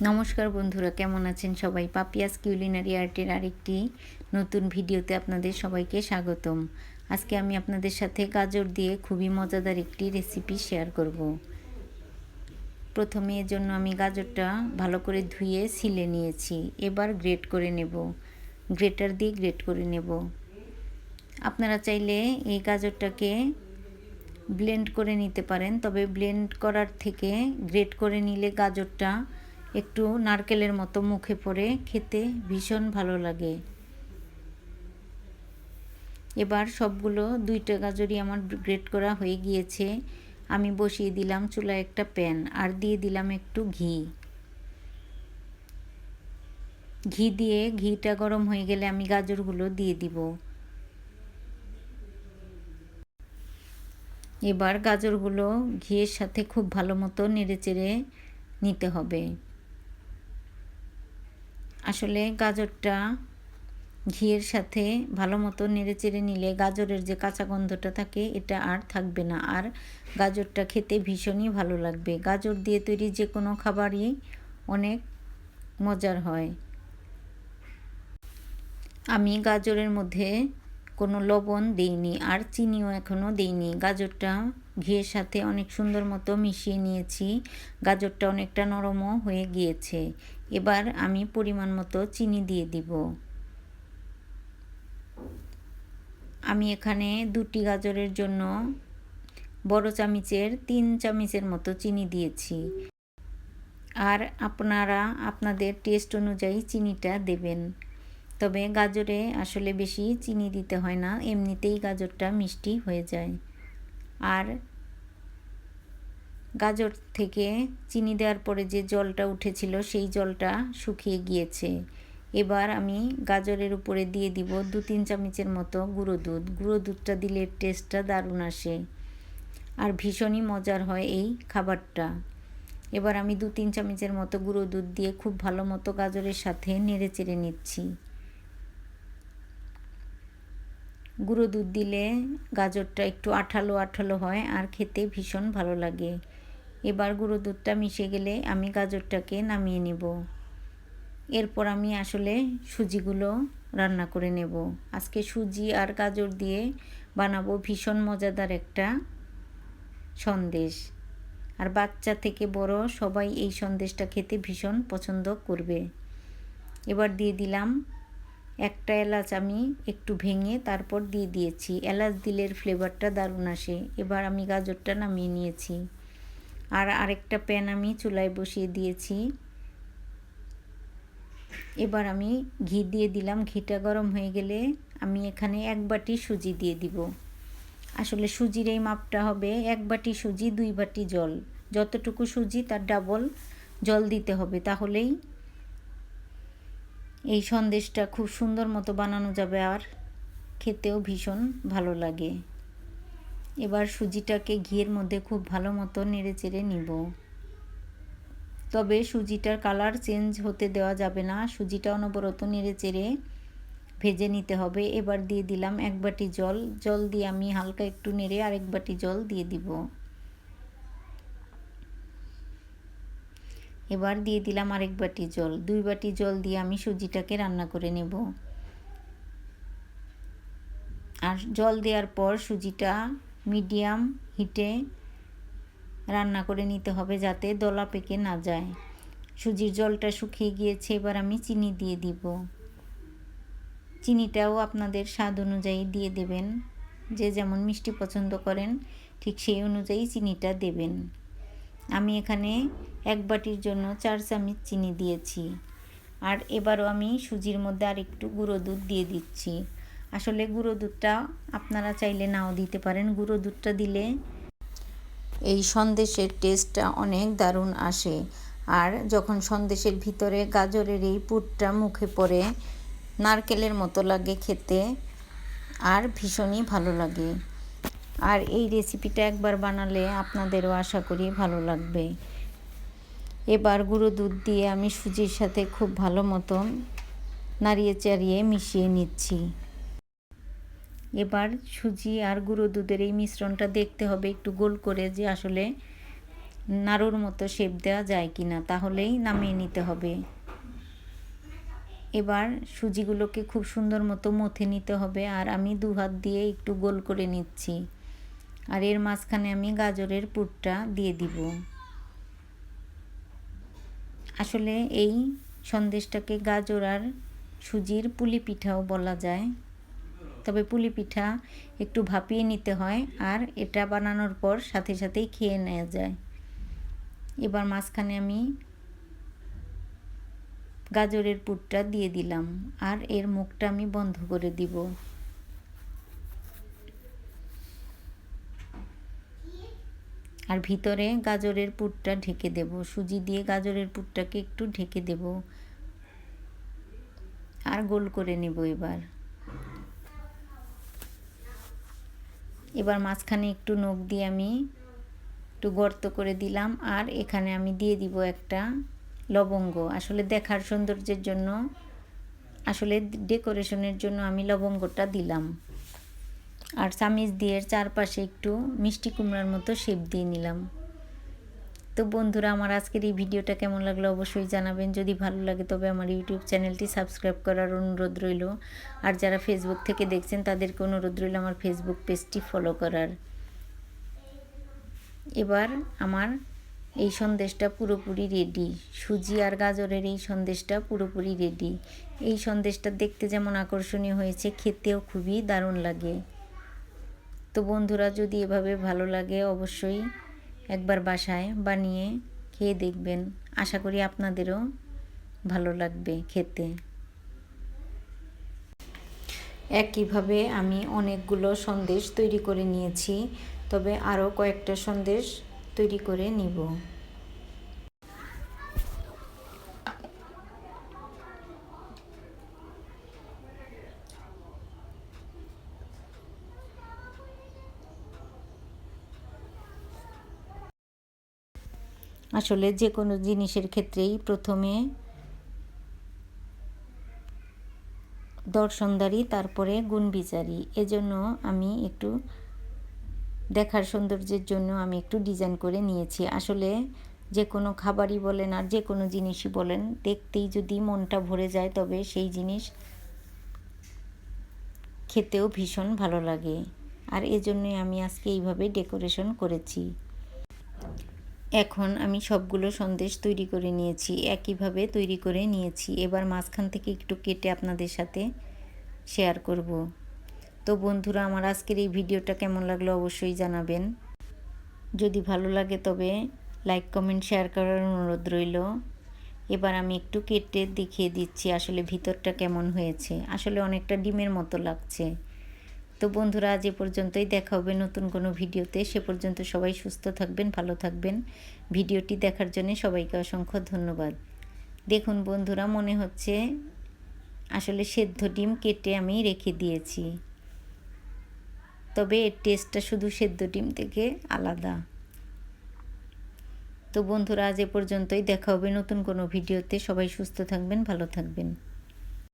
নমস্কার বন্ধুরা, কেমন আছেন সবাই? পাপিয়াস কিউলিনারি আর্টের আরেকটি নতুন ভিডিওতে আপনাদের সবাইকে স্বাগতম। আজকে আমি আপনাদের সাথে গাজর দিয়ে খুবই মজাদার একটি রেসিপি শেয়ার করব। প্রথমে এর জন্য আমি গাজরটা ভালো করে ধুয়ে ছিলে নিয়েছি। এবার গ্রেট করে নেব, গ্রেটার দিয়ে গ্রেট করে নেব। আপনারা চাইলে এই গাজরটাকে ব্লেন্ড করে নিতে পারেন, তবে ব্লেন্ড করার থেকে গ্রেট করে নিলে গাজরটা একটু নারকেলের মতো মুখে পড়ে, খেতে ভীষণ ভালো লাগে। এবার সবগুলো 2টা গাজরই আমার গ্রেট করা হয়ে গিয়েছে। আমি বসিয়ে দিলাম চুলায় একটা প্যান, আর দিয়ে দিলাম একটু ঘি। দিয়ে ঘিটা গরম হয়ে গেলে আমি গাজরগুলো দিয়ে দিব। এবার গাজরগুলো ঘিয়ের সাথে খুব ভালো মতো নেড়েচেড়ে নিতে হবে। আসলে গাজরটা ঘিয়ের সাথে ভালো মতো নেড়েচেড়ে নিলে গাজরের যে কাঁচা গন্ধটা থাকে এটা আর থাকবে না, আর গাজরটা খেতে ভীষণই ভালো লাগবে। গাজর দিয়ে তৈরি যে কোনো খাবারই অনেক মজার হয়। আমি গাজরের মধ্যে কোনো লবণ দেইনি, আর চিনিও এখনও দেইনি। গাজরটা ঘিয়ের সাথে অনেক সুন্দর মতো মিশিয়ে নিয়েছি। গাজরটা অনেকটা নরমও হয়ে গিয়েছে। এবার আমি পরিমাণ মতো চিনি দিয়ে দিব। আমি এখানে 2টি গাজরের জন্য বড় চামচের 3 চামচের মতো চিনি দিয়েছি। আর আপনারা আপনাদের টেস্ট অনুযায়ী চিনিটা দেবেন। তবে গাজরে আসলে বেশি চিনি দিতে হয় না, এমনিতেই গাজরটা মিষ্টি হয়ে যায়। আর গাজর থেকে চিনি দেওয়ার পরে যে জলটা উঠেছিল সেই জলটা শুকিয়ে গিয়েছে। এবার আমি গাজরের উপরে দিয়ে দিব 2-3 চামচের মতো গুঁড়ো দুধ। গুঁড়ো দুধটা দিলে টেস্টটা দারুণ আসে, আর ভীষণই মজার হয় এই খাবারটা। এবার আমি 2-3 চামচের মতো গুঁড়ো দুধ দিয়ে খুব ভালো মতো গাজরের সাথে নেড়ে চেড়ে নিচ্ছি। গুঁড়ো দুধ দিলে গাজরটা একটু আঠালো আঠালো হয়, আর খেতে ভীষণ ভালো লাগে। এবার গুঁড়ো দুধটা মিশে গেলে আমি গাজরটাকে নামিয়ে নেব। এরপর আমি আসলে সুজিগুলো রান্না করে নেব। আজকে সুজি আর গাজর দিয়ে বানাবো ভীষণ মজাদার একটা সন্দেশ, আর বাচ্চা থেকে বড় সবাই এই সন্দেশটা খেতে ভীষণ পছন্দ করবে। এবার দিয়ে দিলাম একটা এলাচ, আমি একটু ভেঙে তারপর দিয়ে দিয়েছি। এলাচ দিলে ফ্লেভারটা দারুণ আসে। এবার আমি গাজরটা নামিয়ে নিয়েছি, আর আরেকটা প্যান আমি চুলায় বসিয়ে দিয়েছি। এবার আমি ঘি দিয়ে দিলাম। ঘিটা গরম হয়ে গেলে আমি এখানে 1 বাটি সুজি দিয়ে দিব। আসলে সুজির এই মাপটা হবে 1 বাটি সুজি 2 বাটি জল। যতটুকু সুজি তার ডাবল জল দিতে হবে, তাহলেই এই সন্দেশটা খুব সুন্দর মতো বানানো যাবে, আর খেতেও ভীষণ ভালো লাগে। এবার সুজিটাকে ঘিয়ের মধ্যে খুব ভালো মতো নেড়ে চেড়ে নিব। তবে সুজিটার কালার চেঞ্জ হতে দেওয়া যাবে না, সুজিটা অনবরত নেড়ে চেড়ে ভেজে নিতে হবে। এবার দিয়ে দিলাম 1 বাটি জল। জল দিয়ে আমি হালকা একটু নেড়ে আরেক বাটি জল দিয়ে দিব। এবার দিয়ে দিলাম আরেক বাটি জল। 2 বাটি জল দিয়ে আমি সুজিটাকে রান্না করে নেব। আর জল দেওয়ার পর সুজিটা মিডিয়াম হিটে রান্না করে নিতে হবে, যাতে দলা পেকে না যায়। সুজির জলটা শুকিয়ে গিয়েছে, এবার আমি চিনি দিয়ে দিব। চিনিটাও আপনাদের স্বাদ অনুযায়ী দিয়ে দেবেন। যে যেমন মিষ্টি পছন্দ করেন ঠিক সেই অনুযায়ী চিনিটা দেবেন। আমি এখানে 1 বাটির জন্য 4 চামচ চিনি দিয়েছি। আর এবারও আমি সুজির মধ্যে আর একটু গুঁড়ো দুধ দিয়ে দিচ্ছি। আসলে গুঁড়ো দুধটা আপনারা চাইলে নাও দিতে পারেন। গুঁড়ো দুধটা দিলে এই সন্দেশের টেস্টটা অনেক দারুণ আসে। আর যখন সন্দেশের ভিতরে গাজরের এই পুরটা মুখে পড়ে, নারকেলের মতো লাগে খেতে, আর ভীষণই ভালো লাগে। আর এই রেসিপিটা একবার বানালে আপনাদেরও আশা করি ভালো লাগবে। এবার গুঁড়ো দুধ দিয়ে আমি সুজির সাথে খুব ভালো মতন নাড়িয়ে চাড়িয়ে মিশিয়ে নিচ্ছি। এবার সুজি আর গুঁড়ো দুধের এই মিশ্রণটা দেখতে হবে একটু গোল করে, যে আসলে নাড়ুর মতো শেপ দেওয়া যায় কিনা, তাহলেই নামিয়ে নিতে হবে। এবার সুজিগুলোকে খুব সুন্দর মতো মথে নিতে হবে, আর আমি 2 হাত দিয়ে একটু গোল করে নিচ্ছি। আর এর মাঝখানে আমি গাজরের পুরটা দিয়ে দিব। আসলে এই সন্দেশটাকে গাজর আর সুজির পুলি পিঠাও বলা যায়, তবে পুলি পিঠা একটু ভাপিয়ে নিতে হয়, আর এটা বানানোর পর সাথে সাথেই খেয়ে নেওয়া যায়। এবার মাঝখানে আমি গাজরের পুরটা দিয়ে দিলাম, আর এর মুখটা আমি বন্ধ করে দিব। আর ভিতরে গাজরের পুরটা ঢেকে দেব, সুজি দিয়ে গাজরের পুরটাকে একটু ঢেকে দেব, আর গোল করে নেব। এবার মাঝখানে একটু নখ দিয়ে আমি একটু গর্ত করে দিলাম, আর এখানে আমি দিয়ে দিব একটা লবঙ্গ। আসলে দেখার সৌন্দর্যের জন্য, আসলে ডেকোরেশনের জন্য আমি লবঙ্গটা দিলাম। আর চামিচ দিয়ে চারপাশে একটু মিষ্টি কুমড়ার মতো শেপ দিয়ে নিলাম। তো বন্ধুরা, আমার আজকের এই ভিডিওটা কেমন লাগলো অবশ্যই জানাবেন। যদি ভালো লাগে তবে আমার ইউটিউব চ্যানেলটি সাবস্ক্রাইব করার অনুরোধ রইল। আর যারা ফেসবুক থেকে দেখছেন তাদেরকে অনুরোধ রইল আমার ফেসবুক পেজটি ফলো করার। এবার আমার এই সন্দেশটা পুরোপুরি রেডি। সুজি আর গাজরের এই সন্দেশটা পুরোপুরি রেডি। এই সন্দেশটা দেখতে যেমন আকর্ষণীয় হয়েছে, খেতেও খুবই দারুণ লাগে। তো বন্ধুরা, যদি এভাবে ভালো লাগে অবশ্যই একবার বাসায় বানিয়ে খেয়ে দেখবেন। আশা করি আপনাদেরও ভালো লাগবে খেতে। একইভাবে আমি অনেকগুলো সন্দেশ তৈরি করে নিয়েছি, তবে আরও কয়েকটা সন্দেশ তৈরি করে নিব। আসলে যে কোনো জিনিসের ক্ষেত্রেই প্রথমে দর্শনদারি, তারপরে গুণ বিচারি। এজন্য আমি একটু দেখার সৌন্দর্যের জন্য আমি একটু ডিজাইন করে নিয়েছি। আসলে যে কোনো খাবারই বলেন আর যে কোনো জিনিসই বলেন, দেখতেই যদি মনটা ভরে যায় তবে সেই জিনিস খেতেও ভীষণ ভালো লাগে। আর এজন্যই আমি আজকে এইভাবে ডেকোরেশন করেছি। এখন আমি সবগুলো সন্দেশ তৈরি করে নিয়েছি, একইভাবে তৈরি করে নিয়েছি। এবার মাঝখান থেকে একটু কেটে আপনাদের সাথে শেয়ার করব। তো বন্ধুরা, আমার আজকের এই ভিডিওটা কেমন লাগলো অবশ্যই জানাবেন। যদি ভালো লাগে তবে লাইক, কমেন্ট, শেয়ার করার অনুরোধ রইল। এবার আমি একটু কেটে দেখিয়ে দিচ্ছি আসলে ভিতরটা কেমন হয়েছে। আসলে অনেকটা ডিমের মতো লাগছে। তো বন্ধুরা, আজ এ পর্যন্তই। দেখা হবে নতুন কোনো ভিডিওতে। সে পর্যন্ত সবাই সুস্থ থাকবেন, ভালো থাকবেন। ভিডিওটি দেখার জন্য সবাইকে অসংখ্য ধন্যবাদ। দেখুন বন্ধুরা, মনে হচ্ছে আসলে সেদ্ধ ডিম কেটে আমি রেখে দিয়েছি, তবে এর টেস্টটা শুধু সেদ্ধ ডিম থেকে আলাদা। তো বন্ধুরা, আজ এ পর্যন্তই। দেখা হবে নতুন কোনো ভিডিওতে। সবাই সুস্থ থাকবেন, ভালো থাকবেন।